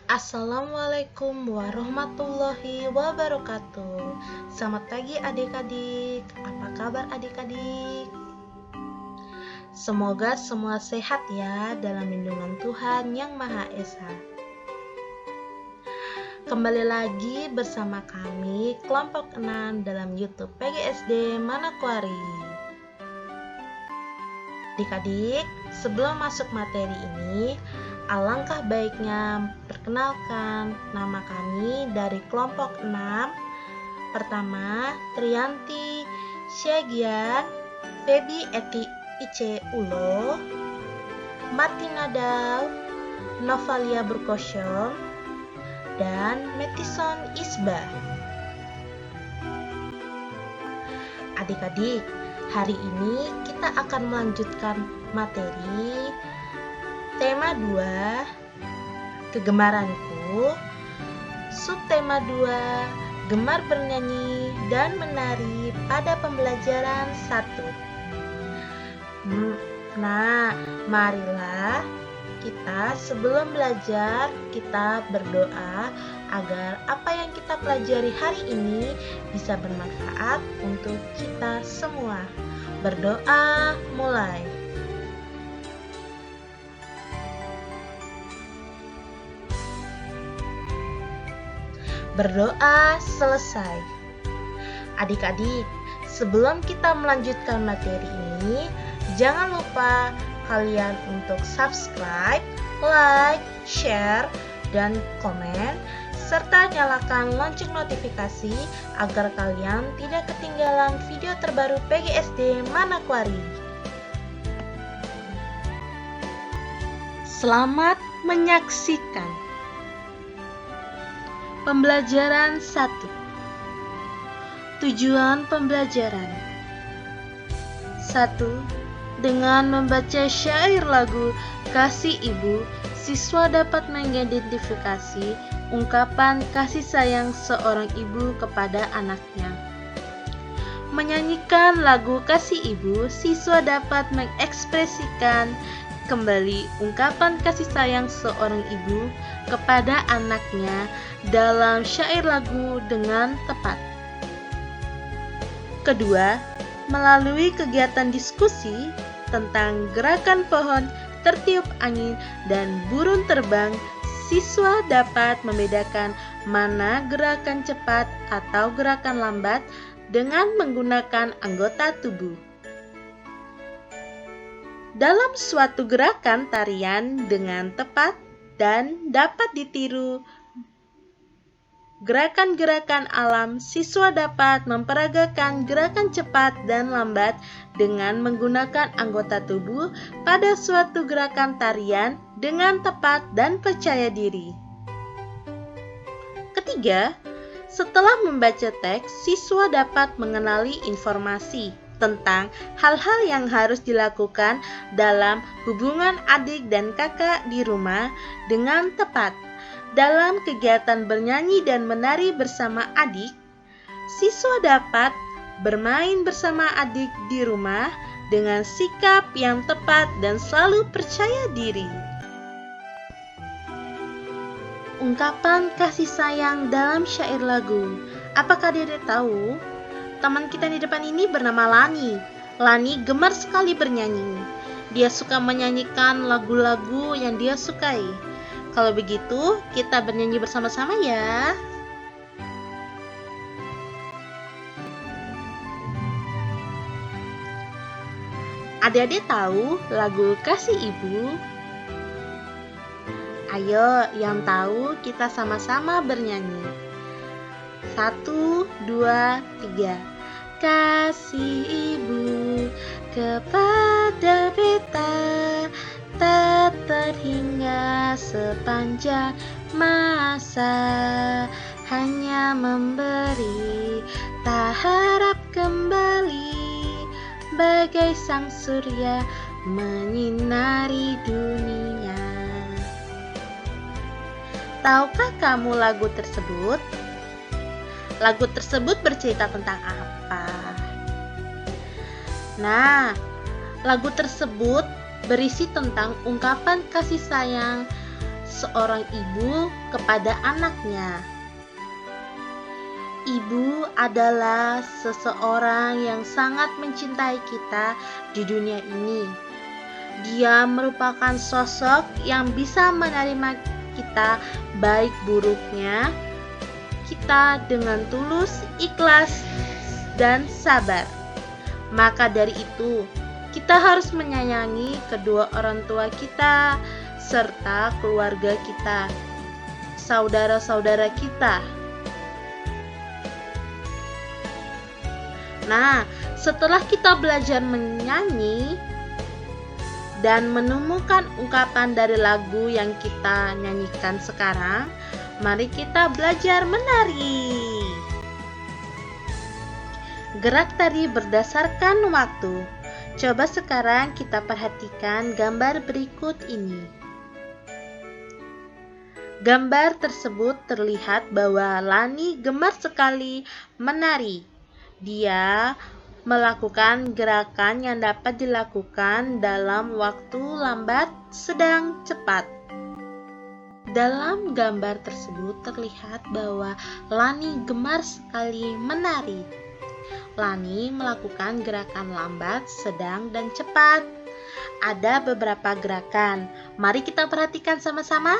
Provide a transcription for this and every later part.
Assalamualaikum warahmatullahi wabarakatuh. Selamat pagi adik-adik. Apa kabar adik-adik? Semoga semua sehat ya dalam lindungan Tuhan Yang Maha Esa. Kembali lagi bersama kami kelompok 6 dalam YouTube PGSD Manokwari. Adik-adik, sebelum masuk materi ini, alangkah baiknya perkenalkan nama kami dari kelompok 6. Pertama, Triyanti Syagian, Febi Eti Ice Ulo, Martina Dal, Novalia Burkosyom, dan Metison Isba. Adik-adik, hari ini kita akan melanjutkan materi tema 2, kegemaranku. Subtema 2, gemar bernyanyi dan menari pada pembelajaran 1. Nah, marilah kita sebelum belajar, kita berdoa agar apa yang kita pelajari hari ini bisa bermanfaat untuk kita semua. Berdoa mulai. Berdoa selesai. Adik-adik, sebelum kita melanjutkan materi ini, jangan lupa kalian untuk subscribe, like, share, dan komen, serta nyalakan lonceng notifikasi agar kalian tidak ketinggalan video terbaru PGSD Manokwari. Selamat menyaksikan. Pembelajaran 1. Tujuan pembelajaran. 1. Dengan membaca syair lagu Kasih Ibu, siswa dapat mengidentifikasi ungkapan kasih sayang seorang ibu kepada anaknya. Menyanyikan lagu Kasih Ibu, siswa dapat mengekspresikan kembali ungkapan kasih sayang seorang ibu kepada anaknya dalam syair lagu dengan tepat. Kedua, melalui kegiatan diskusi tentang gerakan pohon tertiup angin dan burung terbang, siswa dapat membedakan mana gerakan cepat atau gerakan lambat dengan menggunakan anggota tubuh. Dalam suatu gerakan tarian dengan tepat dan dapat ditiru gerakan-gerakan alam, siswa dapat memperagakan gerakan cepat dan lambat dengan menggunakan anggota tubuh pada suatu gerakan tarian dengan tepat dan percaya diri. Ketiga, setelah membaca teks, siswa dapat mengenali informasi tentang hal-hal yang harus dilakukan dalam hubungan adik dan kakak di rumah dengan tepat. Dalam kegiatan bernyanyi dan menari bersama adik, siswa dapat bermain bersama adik di rumah dengan sikap yang tepat dan selalu percaya diri. Ungkapan kasih sayang dalam syair lagu. Apakah Dede tahu? Teman kita di depan ini bernama Lani. Lani gemar sekali bernyanyi. Dia suka menyanyikan lagu-lagu yang dia sukai. Kalau begitu, kita bernyanyi bersama-sama ya. Adik-adik tahu lagu Kasih Ibu? Ayo, yang tahu kita sama-sama bernyanyi. 1, 2, 3. Kasih Ibu kepada beta tak terhingga sepanjang masa, hanya memberi, tak harap kembali, bagai sang surya menyinari dunia. Tahukah kamu lagu tersebut? Lagu tersebut bercerita tentang apa? Nah, lagu tersebut berisi tentang ungkapan kasih sayang seorang ibu kepada anaknya. Ibu adalah seseorang yang sangat mencintai kita di dunia ini. Dia merupakan sosok yang bisa menerima kita baik buruknya kita dengan tulus, ikhlas, dan sabar. Maka dari itu, kita harus menyayangi kedua orang tua kita serta keluarga kita, saudara-saudara kita. Nah, setelah kita belajar menyanyi dan menemukan ungkapan dari lagu yang kita nyanyikan sekarang, mari kita belajar menari. Gerak tari berdasarkan waktu. Coba sekarang kita perhatikan gambar berikut ini. Gambar tersebut terlihat bahwa Lani gemar sekali menari. Dia melakukan gerakan yang dapat dilakukan dalam waktu lambat, sedang, cepat. Dalam gambar tersebut terlihat bahwa Lani gemar sekali menari. Lani melakukan gerakan lambat, sedang, dan cepat. Ada beberapa gerakan. Mari kita perhatikan sama-sama.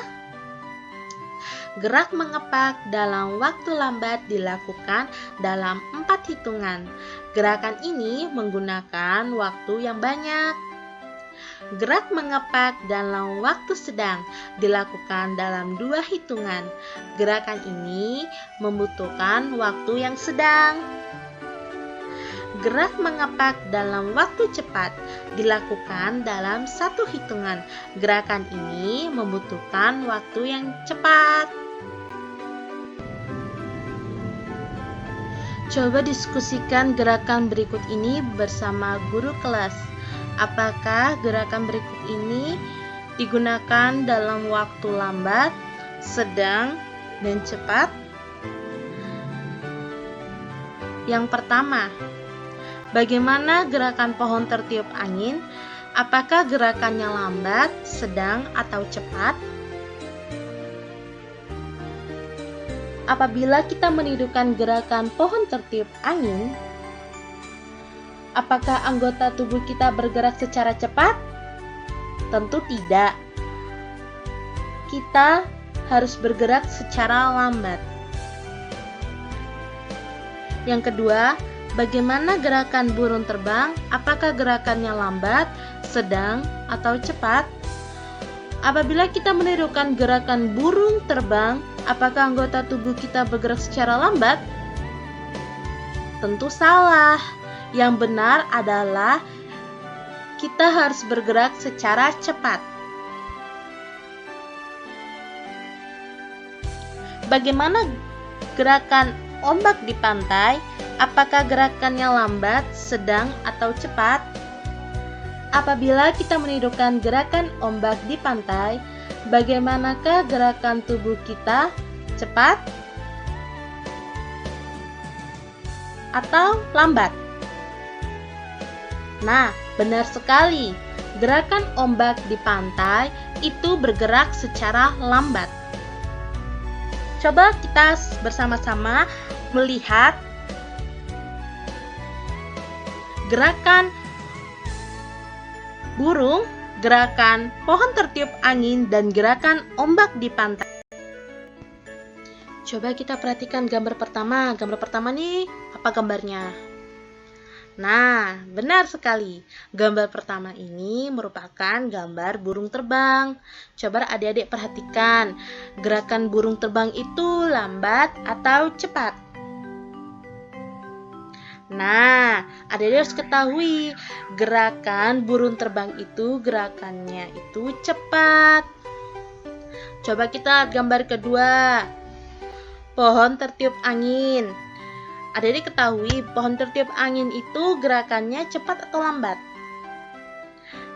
Gerak mengepak dalam waktu lambat dilakukan dalam 4 hitungan. Gerakan ini menggunakan waktu yang banyak. Gerak mengepak dalam waktu sedang dilakukan dalam 2 hitungan. Gerakan ini membutuhkan waktu yang sedang. Gerak mengepak dalam waktu cepat dilakukan dalam 1 hitungan. Gerakan ini membutuhkan waktu yang cepat. Coba diskusikan gerakan berikut ini bersama guru kelas. Apakah gerakan berikut ini digunakan dalam waktu lambat, sedang, dan cepat? Yang pertama, bagaimana gerakan pohon tertiup angin? Apakah gerakannya lambat, sedang, atau cepat? Apabila kita menirukan gerakan pohon tertiup angin, apakah anggota tubuh kita bergerak secara cepat? Tentu tidak. Kita harus bergerak secara lambat. Yang kedua, bagaimana gerakan burung terbang? Apakah gerakannya lambat, sedang, atau cepat? Apabila kita menirukan gerakan burung terbang, apakah anggota tubuh kita bergerak secara lambat? Tentu salah. Yang benar adalah kita harus bergerak secara cepat. Bagaimana gerakan ombak di pantai? Apakah gerakannya lambat, sedang, atau cepat? Apabila kita menirukan gerakan ombak di pantai, bagaimanakah gerakan tubuh kita? Cepat atau lambat? Nah, benar sekali. Gerakan ombak di pantai itu bergerak secara lambat. Coba kita bersama-sama melihat gerakan burung, gerakan pohon tertiup angin, dan gerakan ombak di pantai. Coba kita perhatikan gambar pertama. Gambar pertama nih, apa gambarnya? Nah, benar sekali. Gambar pertama ini merupakan gambar burung terbang. Coba adik-adik perhatikan, gerakan burung terbang itu lambat atau cepat? Nah, adik-adik harus ketahui, gerakan burung terbang itu gerakannya itu cepat. Coba kita lihat gambar kedua. Pohon tertiup angin. Adik-adik ketahui, pohon tertiup angin itu gerakannya cepat atau lambat?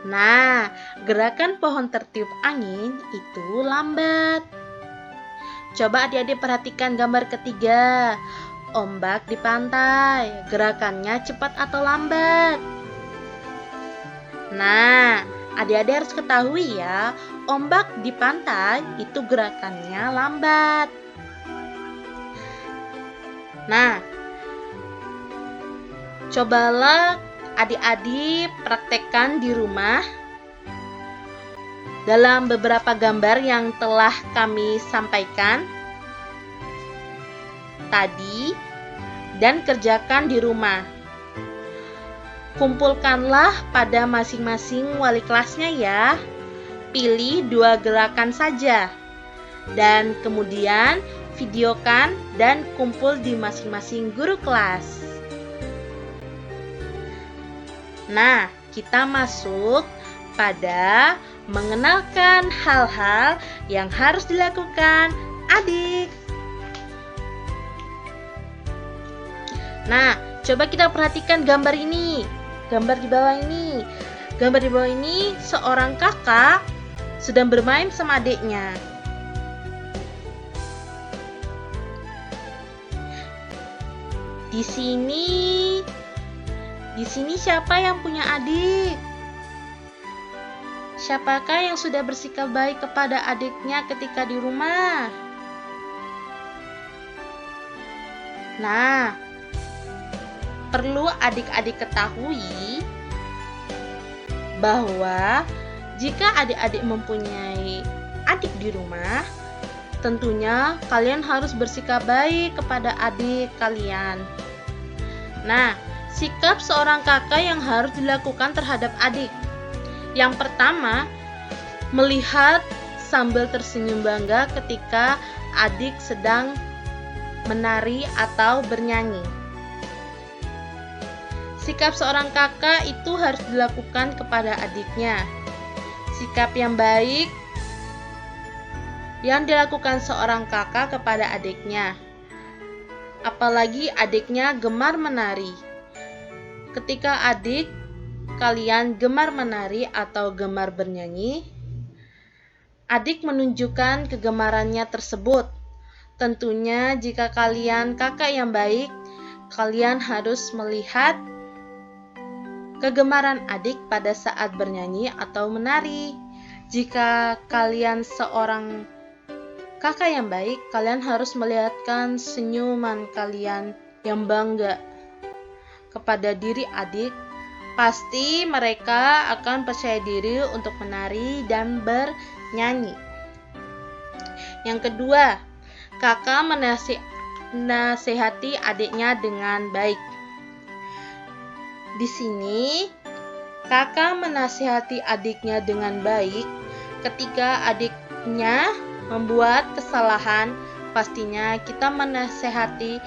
Nah, gerakan pohon tertiup angin itu lambat. Coba adik-adik perhatikan gambar ketiga. Ombak di pantai, gerakannya cepat atau lambat? Nah, Adik-adik harus ketahui ya, ombak di pantai itu gerakannya lambat. Nah, cobalah adik-adik praktekkan di rumah dalam beberapa gambar yang telah kami sampaikan tadi dan kerjakan di rumah. Kumpulkanlah pada masing-masing wali kelasnya ya. Pilih 2 gerakan saja. Dan kemudian videokan dan kumpul di masing-masing guru kelas. Nah, kita masuk pada mengenalkan hal-hal yang harus dilakukan adik. Nah, coba kita perhatikan gambar ini. Gambar di bawah ini. Gambar di bawah ini seorang kakak sedang bermain sama adiknya. Di sini siapa yang punya adik? Siapakah yang sudah bersikap baik kepada adiknya ketika di rumah? Nah, perlu adik-adik ketahui bahwa jika adik-adik mempunyai adik di rumah, tentunya kalian harus bersikap baik kepada adik kalian. Nah, sikap seorang kakak yang harus dilakukan terhadap adik. Yang pertama, melihat sambil tersenyum bangga ketika adik sedang menari atau bernyanyi. Sikap seorang kakak itu harus dilakukan kepada adiknya. Sikap yang baik yang dilakukan seorang kakak kepada adiknya. Apalagi adiknya gemar menari. Ketika adik kalian gemar menari atau gemar bernyanyi, adik menunjukkan kegemarannya tersebut. Tentunya jika kalian kakak yang baik, kalian harus melihat kegemaran adik pada saat bernyanyi atau menari. Jika kalian seorang kakak yang baik, kalian harus melihatkan senyuman kalian yang bangga kepada diri adik. Pasti mereka akan percaya diri untuk menari dan bernyanyi. Yang kedua, kakak menasihati adiknya dengan baik. Di sini, kakak menasihati adiknya dengan baik. Ketika adiknya membuat kesalahan, pastinya kita menasihati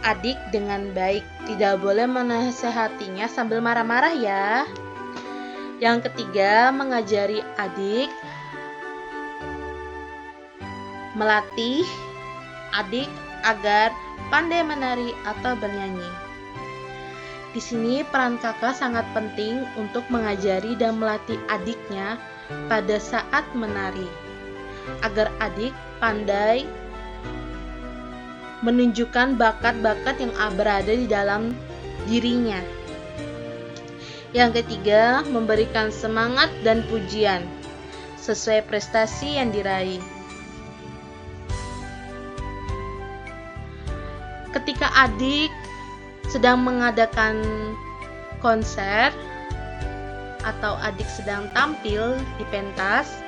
adik dengan baik. Tidak boleh menasihatinya sambil marah-marah ya. Yang ketiga, mengajari adik, melatih adik agar pandai menari atau bernyanyi. Di sini peran kakak sangat penting untuk mengajari dan melatih adiknya pada saat menari, agar adik pandai menunjukkan bakat-bakat yang berada di dalam dirinya. Yang ketiga, memberikan semangat dan pujian sesuai prestasi yang diraih. Ketika adik sedang mengadakan konser atau adik sedang tampil di pentas,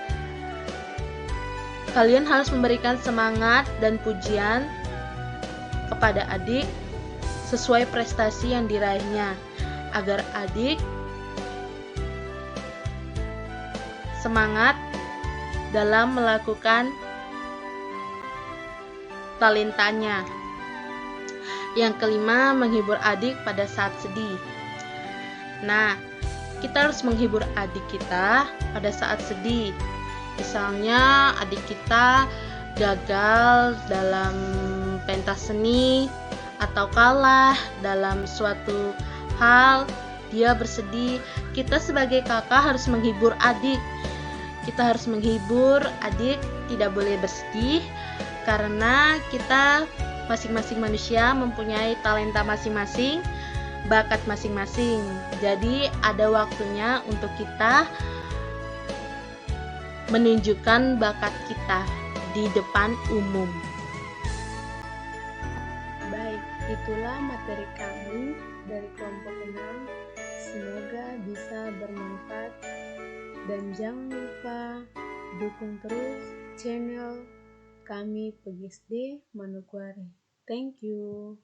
kalian harus memberikan semangat dan pujian kepada adik sesuai prestasi yang diraihnya, agar adik semangat dalam melakukan talentanya. Yang kelima, menghibur adik pada saat sedih. Nah, kita harus menghibur adik kita pada saat sedih. Misalnya adik kita gagal dalam pentas seni atau kalah dalam suatu hal, dia bersedih. Kita sebagai kakak harus menghibur adik. Kita harus menghibur adik, tidak boleh bersedih, karena kita masing-masing manusia mempunyai talenta masing-masing, bakat masing-masing. Jadi ada waktunya untuk kita menunjukkan bakat kita di depan umum. Baik, itulah materi kami dari kelompok 6. Semoga bisa bermanfaat dan jangan lupa dukung terus channel kami PGSD Manokwari. Thank you.